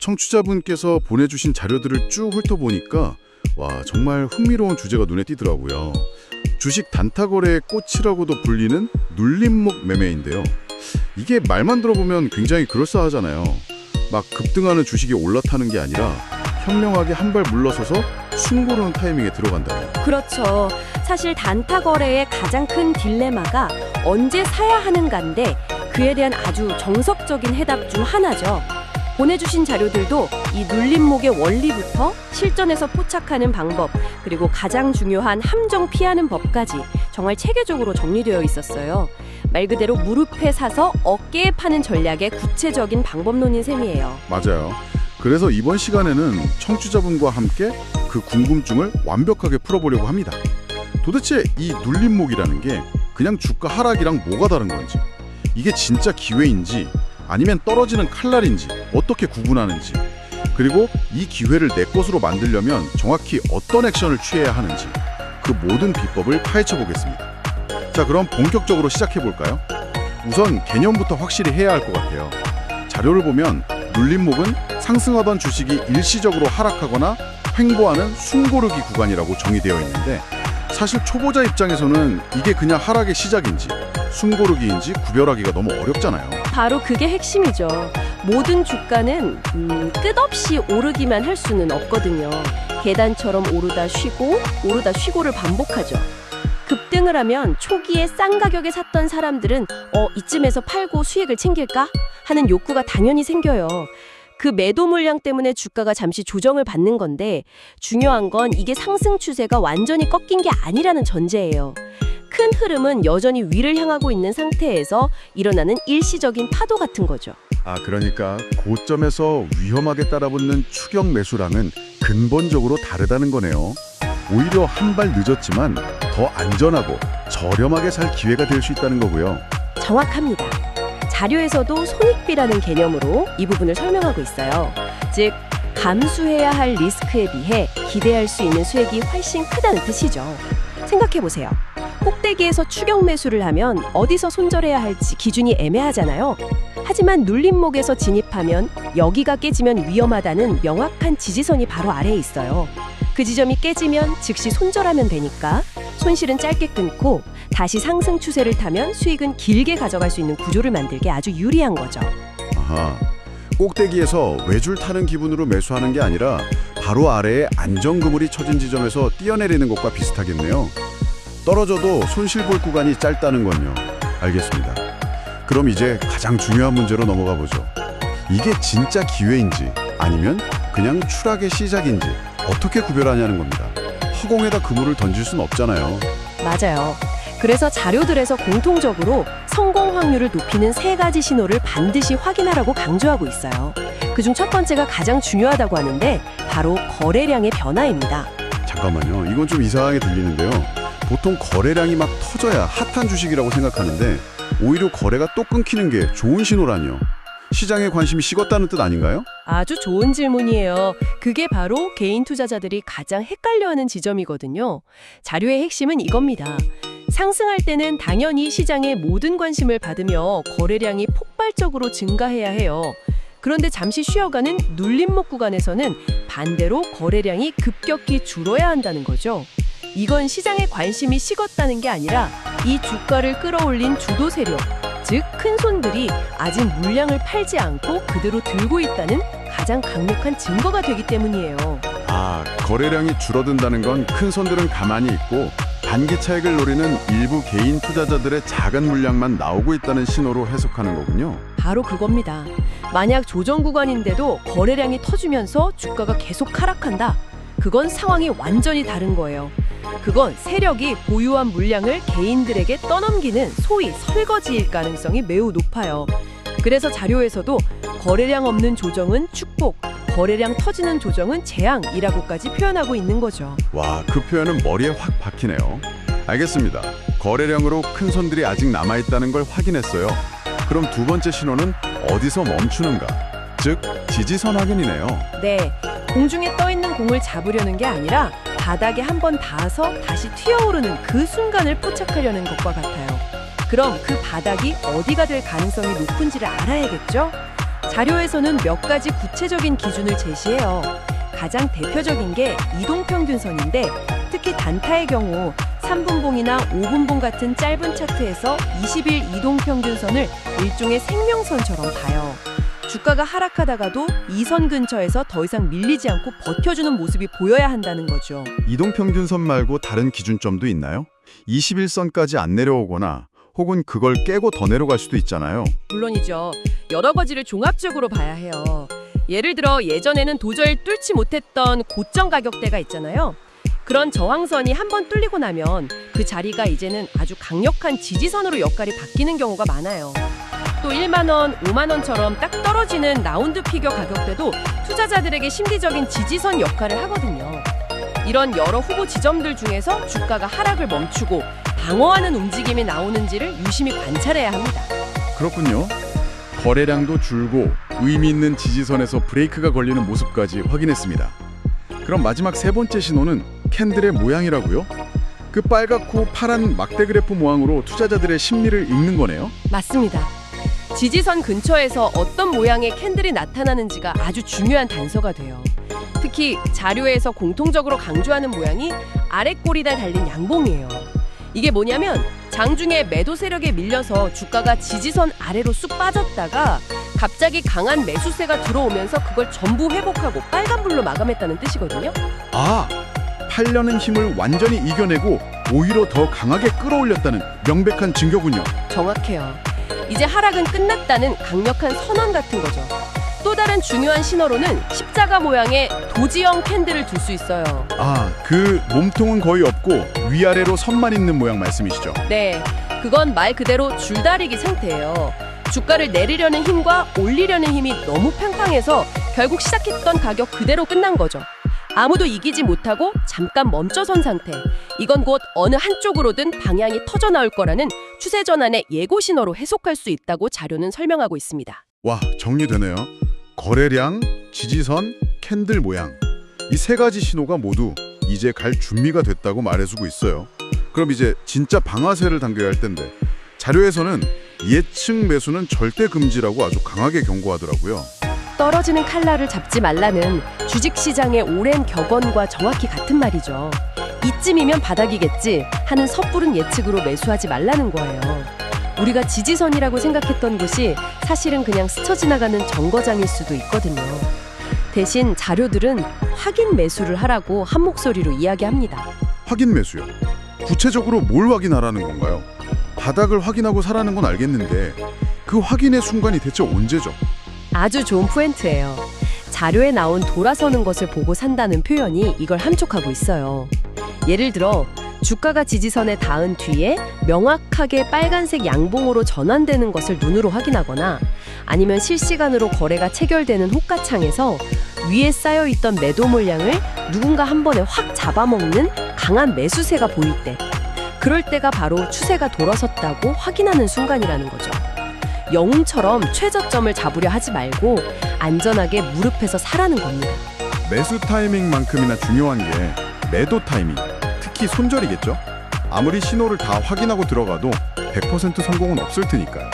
청취자분께서 보내주신 자료들을 쭉 훑어보니까 와, 정말 흥미로운 주제가 눈에 띄더라고요. 주식 단타 거래의 꽃이라고도 불리는 눌림목 매매인데요. 이게 말만 들어보면 굉장히 그럴싸하잖아요. 막 급등하는 주식이 올라타는 게 아니라 현명하게 한 발 물러서서 숨 고르는 타이밍에 들어간다고요. 그렇죠. 사실 단타 거래의 가장 큰 딜레마가 언제 사야 하는가인데 그에 대한 아주 정석적인 해답 중 하나죠. 보내주신 자료들도 이 눌림목의 원리부터 실전에서 포착하는 방법, 그리고 가장 중요한 함정 피하는 법까지 정말 체계적으로 정리되어 있었어요. 말 그대로 무릎에 사서 어깨에 파는 전략의 구체적인 방법론인 셈이에요. 맞아요. 그래서 이번 시간에는 청취자분과 함께 그 궁금증을 완벽하게 풀어보려고 합니다. 도대체 이 눌림목이라는 게 그냥 주가 하락이랑 뭐가 다른 건지, 이게 진짜 기회인지 아니면 떨어지는 칼날인지 어떻게 구분하는지, 그리고 이 기회를 내 것으로 만들려면 정확히 어떤 액션을 취해야 하는지, 그 모든 비법을 파헤쳐 보겠습니다. 자, 그럼 본격적으로 시작해 볼까요? 우선 개념부터 확실히 해야 할 것 같아요. 자료를 보면 눌림목은 상승하던 주식이 일시적으로 하락하거나 횡보하는 숨고르기 구간이라고 정의되어 있는데, 사실 초보자 입장에서는 이게 그냥 하락의 시작인지 숨고르기인지 구별하기가 너무 어렵잖아요. 바로 그게 핵심이죠. 모든 주가는 끝없이 오르기만 할 수는 없거든요. 계단처럼 오르다 쉬고 오르다 쉬고를 반복하죠. 급등을 하면 초기에 싼 가격에 샀던 사람들은 이쯤에서 팔고 수익을 챙길까 하는 욕구가 당연히 생겨요. 그 매도 물량 때문에 주가가 잠시 조정을 받는 건데, 중요한 건 이게 상승 추세가 완전히 꺾인 게 아니라는 전제예요. 큰 흐름은 여전히 위를 향하고 있는 상태에서 일어나는 일시적인 파도 같은 거죠. 그러니까 고점에서 위험하게 따라붙는 추격 매수랑은 근본적으로 다르다는 거네요. 오히려 한 발 늦었지만 더 안전하고 저렴하게 살 기회가 될 수 있다는 거고요. 정확합니다. 자료에서도 손익비라는 개념으로 이 부분을 설명하고 있어요. 즉, 감수해야 할 리스크에 비해 기대할 수 있는 수익이 훨씬 크다는 뜻이죠. 생각해보세요. 꼭대기에서 추격 매수를 하면 어디서 손절해야 할지 기준이 애매하잖아요. 하지만 눌림목에서 진입하면 여기가 깨지면 위험하다는 명확한 지지선이 바로 아래에 있어요. 그 지점이 깨지면 즉시 손절하면 되니까 손실은 짧게 끊고 다시 상승 추세를 타면 수익은 길게 가져갈 수 있는 구조를 만들게 아주 유리한 거죠. 아하, 꼭대기에서 외줄 타는 기분으로 매수하는 게 아니라 바로 아래에 안정 그물이 쳐진 지점에서 뛰어내리는 것과 비슷하겠네요. 떨어져도 손실 볼 구간이 짧다는 건요. 알겠습니다. 그럼 이제 가장 중요한 문제로 넘어가 보죠. 이게 진짜 기회인지 아니면 그냥 추락의 시작인지 어떻게 구별하냐는 겁니다. 허공에다 그물을 던질 수는 없잖아요. 맞아요. 그래서 자료들에서 공통적으로 성공 확률을 높이는 3가지 신호를 반드시 확인하라고 강조하고 있어요. 그중 첫 번째가 가장 중요하다고 하는데 바로 거래량의 변화입니다. 잠깐만요. 이건 좀 이상하게 들리는데요. 보통 거래량이 막 터져야 핫한 주식이라고 생각하는데 오히려 거래가 또 끊기는 게 좋은 신호라뇨. 시장에 관심이 식었다는 뜻 아닌가요? 아주 좋은 질문이에요. 그게 바로 개인 투자자들이 가장 헷갈려하는 지점이거든요. 자료의 핵심은 이겁니다. 상승할 때는 당연히 시장의 모든 관심을 받으며 거래량이 폭발적으로 증가해야 해요. 그런데 잠시 쉬어가는 눌림목 구간에서는 반대로 거래량이 급격히 줄어야 한다는 거죠. 이건 시장의 관심이 식었다는 게 아니라 이 주가를 끌어올린 주도 세력, 즉 큰 손들이 아직 물량을 팔지 않고 그대로 들고 있다는 가장 강력한 증거가 되기 때문이에요. 거래량이 줄어든다는 건 큰 손들은 가만히 있고 단기 차익을 노리는 일부 개인 투자자들의 작은 물량만 나오고 있다는 신호로 해석하는 거군요. 바로 그겁니다. 만약 조정 구간인데도 거래량이 터지면서 주가가 계속 하락한다. 그건 상황이 완전히 다른 거예요. 그건 세력이 보유한 물량을 개인들에게 떠넘기는 소위 설거지일 가능성이 매우 높아요. 그래서 자료에서도 거래량 없는 조정은 축복, 거래량 터지는 조정은 재앙이라고까지 표현하고 있는 거죠. 와, 그 표현은 머리에 확 박히네요. 알겠습니다. 거래량으로 큰 손들이 아직 남아있다는 걸 확인했어요. 그럼 두 번째 신호는 어디서 멈추는가? 즉, 지지선 확인이네요. 네, 공중에 떠있는 공을 잡으려는 게 아니라 바닥에 한번 닿아서 다시 튀어오르는 그 순간을 포착하려는 것과 같아요. 그럼 그 바닥이 어디가 될 가능성이 높은지를 알아야겠죠? 자료에서는 몇 가지 구체적인 기준을 제시해요. 가장 대표적인 게 이동평균선인데 특히 단타의 경우 3분봉이나 5분봉 같은 짧은 차트에서 20일 이동평균선을 일종의 생명선처럼 봐요. 주가가 하락하다가도 이 선 근처에서 더 이상 밀리지 않고 버텨주는 모습이 보여야 한다는 거죠. 이동평균선 말고 다른 기준점도 있나요? 21선까지 안 내려오거나 혹은 그걸 깨고 더 내려갈 수도 있잖아요. 물론이죠. 여러 가지를 종합적으로 봐야 해요. 예를 들어 예전에는 도저히 뚫지 못했던 고점 가격대가 있잖아요. 그런 저항선이 한번 뚫리고 나면 그 자리가 이제는 아주 강력한 지지선으로 역할이 바뀌는 경우가 많아요. 또 1만 원, 5만 원처럼 딱 떨어지는 라운드 피겨 가격대도 투자자들에게 심리적인 지지선 역할을 하거든요. 이런 여러 후보 지점들 중에서 주가가 하락을 멈추고 방어하는 움직임이 나오는지를 유심히 관찰해야 합니다. 그렇군요. 거래량도 줄고 의미 있는 지지선에서 브레이크가 걸리는 모습까지 확인했습니다. 그럼 마지막 세 번째 신호는 캔들의 모양이라고요? 그 빨갛고 파란 막대 그래프 모양으로 투자자들의 심리를 읽는 거네요? 맞습니다. 지지선 근처에서 어떤 모양의 캔들이 나타나는지가 아주 중요한 단서가 돼요. 특히 자료에서 공통적으로 강조하는 모양이 아랫꼬리다 달린 양봉이에요. 이게 뭐냐면 장중에 매도 세력에 밀려서 주가가 지지선 아래로 쑥 빠졌다가 갑자기 강한 매수세가 들어오면서 그걸 전부 회복하고 빨간불로 마감했다는 뜻이거든요. 아, 팔려는 힘을 완전히 이겨내고 오히려 더 강하게 끌어올렸다는 명백한 증거군요. 정확해요. 이제 하락은 끝났다는 강력한 선언 같은 거죠. 또 다른 중요한 신호로는 십자가 모양의 도지형 캔들을 둘 수 있어요. 아, 그 몸통은 거의 없고 위아래로 선만 있는 모양 말씀이시죠? 네, 그건 말 그대로 줄다리기 상태예요. 주가를 내리려는 힘과 올리려는 힘이 너무 팽팽해서 결국 시작했던 가격 그대로 끝난 거죠. 아무도 이기지 못하고 잠깐 멈춰선 상태. 이건 곧 어느 한쪽으로든 방향이 터져 나올 거라는 추세 전환의 예고 신호로 해석할 수 있다고 자료는 설명하고 있습니다. 와, 정리되네요. 거래량, 지지선, 캔들 모양. 이 세 가지 신호가 모두 이제 갈 준비가 됐다고 말해주고 있어요. 그럼 이제 진짜 방아쇠를 당겨야 할 텐데 자료에서는 예측 매수는 절대 금지라고 아주 강하게 경고하더라고요. 떨어지는 칼날을 잡지 말라는 주식시장의 오랜 격언과 정확히 같은 말이죠. 이쯤이면 바닥이겠지 하는 섣부른 예측으로 매수하지 말라는 거예요. 우리가 지지선이라고 생각했던 곳이 사실은 그냥 스쳐 지나가는 정거장일 수도 있거든요. 대신 자료들은 확인 매수를 하라고 한 목소리로 이야기합니다. 확인 매수요? 구체적으로 뭘 확인하라는 건가요? 바닥을 확인하고 사라는 건 알겠는데 그 확인의 순간이 대체 언제죠? 아주 좋은 포인트예요. 자료에 나온 돌아서는 것을 보고 산다는 표현이 이걸 함축하고 있어요. 예를 들어 주가가 지지선에 닿은 뒤에 명확하게 빨간색 양봉으로 전환되는 것을 눈으로 확인하거나 아니면 실시간으로 거래가 체결되는 호가창에서 위에 쌓여있던 매도 물량을 누군가 한 번에 확 잡아먹는 강한 매수세가 보일 때, 그럴 때가 바로 추세가 돌아섰다고 확인하는 순간이라는 거죠. 영웅처럼 최저점을 잡으려 하지 말고 안전하게 무릎에서 사라는 겁니다. 매수 타이밍만큼이나 중요한 게 매도 타이밍, 특히 손절이겠죠? 아무리 신호를 다 확인하고 들어가도 100% 성공은 없을 테니까요.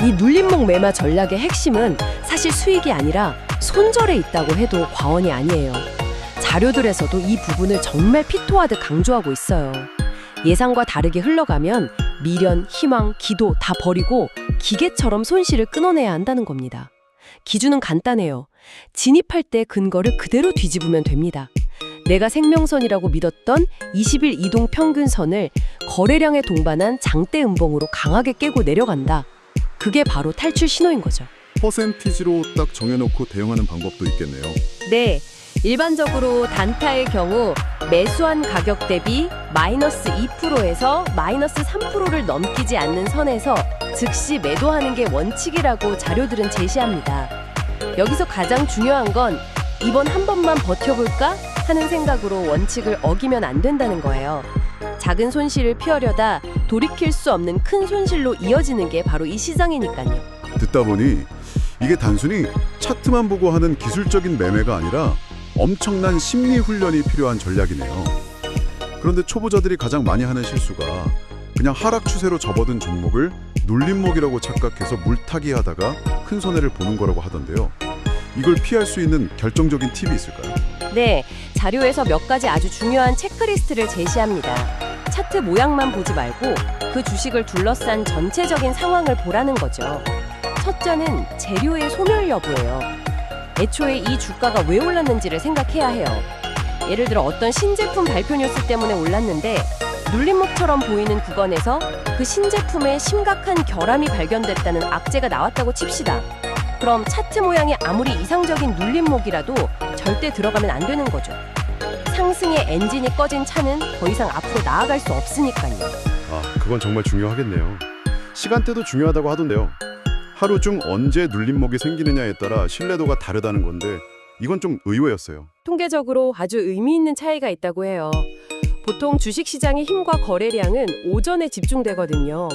이 눌림목 매매 전략의 핵심은 사실 수익이 아니라 손절에 있다고 해도 과언이 아니에요. 자료들에서도 이 부분을 정말 피토하듯 강조하고 있어요. 예상과 다르게 흘러가면 미련, 희망, 기도 다 버리고 기계처럼 손실을 끊어내야 한다는 겁니다. 기준은 간단해요. 진입할 때 근거를 그대로 뒤집으면 됩니다. 내가 생명선이라고 믿었던 20일 이동 평균선을 거래량에 동반한 장대 음봉으로 강하게 깨고 내려간다. 그게 바로 탈출 신호인 거죠. 퍼센티지로 딱 정해놓고 대응하는 방법도 있겠네요. 네, 일반적으로 단타의 경우 매수한 가격 대비 마이너스 2%에서 마이너스 3%를 넘기지 않는 선에서 즉시 매도하는 게 원칙이라고 자료들은 제시합니다. 여기서 가장 중요한 건 이번 한 번만 버텨볼까 하는 생각으로 원칙을 어기면 안 된다는 거예요. 작은 손실을 피하려다 돌이킬 수 없는 큰 손실로 이어지는 게 바로 이 시장이니까요. 듣다 보니 이게 단순히 차트만 보고 하는 기술적인 매매가 아니라 엄청난 심리 훈련이 필요한 전략이네요. 그런데 초보자들이 가장 많이 하는 실수가 그냥 하락 추세로 접어든 종목을 눌림목이라고 착각해서 물타기 하다가 큰 손해를 보는 거라고 하던데요. 이걸 피할 수 있는 결정적인 팁이 있을까요? 네, 자료에서 몇 가지 아주 중요한 체크리스트를 제시합니다. 차트 모양만 보지 말고 그 주식을 둘러싼 전체적인 상황을 보라는 거죠. 첫째는 재료의 소멸 여부예요. 애초에 이 주가가 왜 올랐는지를 생각해야 해요. 예를 들어 어떤 신제품 발표 뉴스 때문에 올랐는데 눌림목처럼 보이는 구간에서 그 신제품에 심각한 결함이 발견됐다는 악재가 나왔다고 칩시다. 그럼 차트 모양이 아무리 이상적인 눌림목이라도 절대 들어가면 안 되는 거죠. 상승의 엔진이 꺼진 차는 더 이상 앞으로 나아갈 수 없으니까요. 그건 정말 중요하겠네요. 시간대도 중요하다고 하던데요. 하루 중 언제 눌림목이 생기느냐에 따라 신뢰도가 다르다는 건데 이건 좀 의외였어요. 통계적으로 아주 의미 있는 차이가 있다고 해요. 보통 주식시장의 힘과 거래량은 오전에 집중되거든요.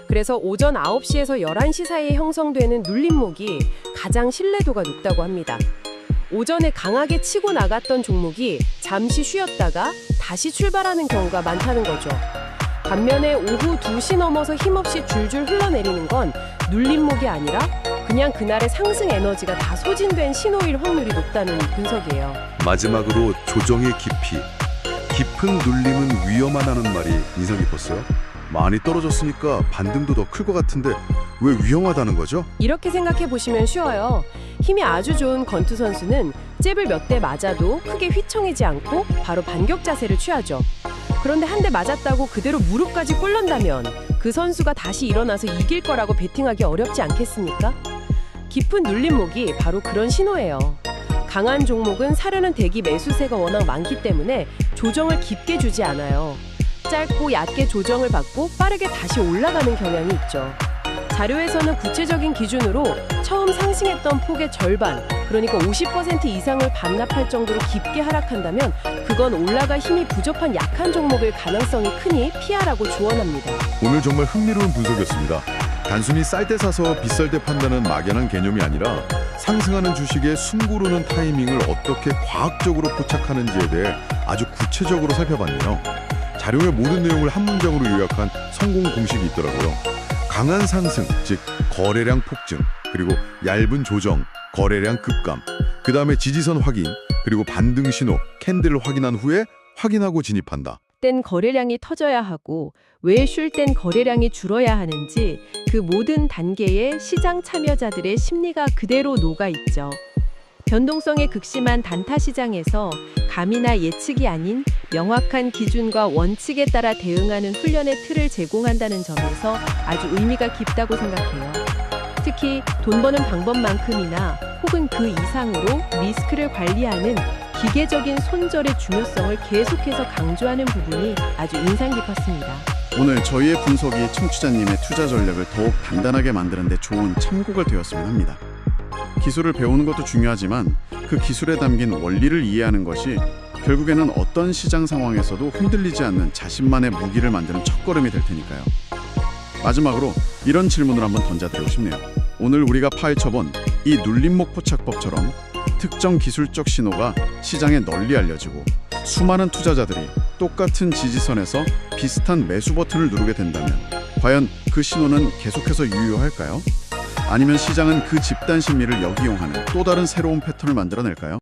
그래서 오전 9시에서 11시 사이에 형성되는 눌림목이 가장 신뢰도가 높다고 합니다. 오전에 강하게 치고 나갔던 종목이 잠시 쉬었다가 다시 출발하는 경우가 많다는 거죠. 반면에 오후 2시 넘어서 힘없이 줄줄 흘러내리는 건 눌림목이 아니라 그냥 그날의 상승 에너지가 다 소진된 신호일 확률이 높다는 분석이에요. 마지막으로 조정의 깊이. 깊은 눌림은 위험하다는 말이 인상 깊었어요. 많이 떨어졌으니까 반등도 더 클 것 같은데 왜 위험하다는 거죠? 이렇게 생각해 보시면 쉬워요. 힘이 아주 좋은 건투 선수는 잽을 몇 대 맞아도 크게 휘청이지 않고 바로 반격 자세를 취하죠. 그런데 한 대 맞았다고 그대로 무릎까지 꿇는다면 그 선수가 다시 일어나서 이길 거라고 베팅하기 어렵지 않겠습니까? 깊은 눌림목이 바로 그런 신호예요. 강한 종목은 사려는 대기 매수세가 워낙 많기 때문에 조정을 깊게 주지 않아요. 짧고 얕게 조정을 받고 빠르게 다시 올라가는 경향이 있죠. 자료에서는 구체적인 기준으로 처음 상승했던 폭의 절반, 그러니까 50% 이상을 반납할 정도로 깊게 하락한다면 그건 올라갈 힘이 부족한 약한 종목일 가능성이 크니 피하라고 조언합니다. 오늘 정말 흥미로운 분석이었습니다. 단순히 쌀 때 사서 비쌀 때 판다는 막연한 개념이 아니라 상승하는 주식의 숨고르는 타이밍을 어떻게 과학적으로 포착하는지에 대해 아주 구체적으로 살펴봤네요. 자료의 모든 내용을 한 문장으로 요약한 성공 공식이 있더라고요. 강한 상승, 즉 거래량 폭증, 그리고 얇은 조정, 거래량 급감, 그 다음에 지지선 확인, 그리고 반등 신호, 캔들을 확인한 후에 확인하고 진입한다. 땐 거래량이 터져야 하고 왜 쉴 땐 거래량이 줄어야 하는지 그 모든 단계에 시장 참여자들의 심리가 그대로 녹아있죠. 변동성이 극심한 단타 시장에서 감이나 예측이 아닌 명확한 기준과 원칙에 따라 대응하는 훈련의 틀을 제공한다는 점에서 아주 의미가 깊다고 생각해요. 특히 돈 버는 방법만큼이나 혹은 그 이상으로 리스크를 관리하는 기계적인 손절의 중요성을 계속해서 강조하는 부분이 아주 인상 깊었습니다. 오늘 저희의 분석이 청취자님의 투자 전략을 더욱 단단하게 만드는 데 좋은 참고가 되었으면 합니다. 기술을 배우는 것도 중요하지만 그 기술에 담긴 원리를 이해하는 것이 결국에는 어떤 시장 상황에서도 흔들리지 않는 자신만의 무기를 만드는 첫걸음이 될 테니까요. 마지막으로 이런 질문을 한번 던져드리고 싶네요. 오늘 우리가 파헤쳐본 이 눌림목 포착법처럼 특정 기술적 신호가 시장에 널리 알려지고 수많은 투자자들이 똑같은 지지선에서 비슷한 매수 버튼을 누르게 된다면 과연 그 신호는 계속해서 유효할까요? 아니면 시장은 그 집단 심리를 역이용하는 또 다른 새로운 패턴을 만들어낼까요?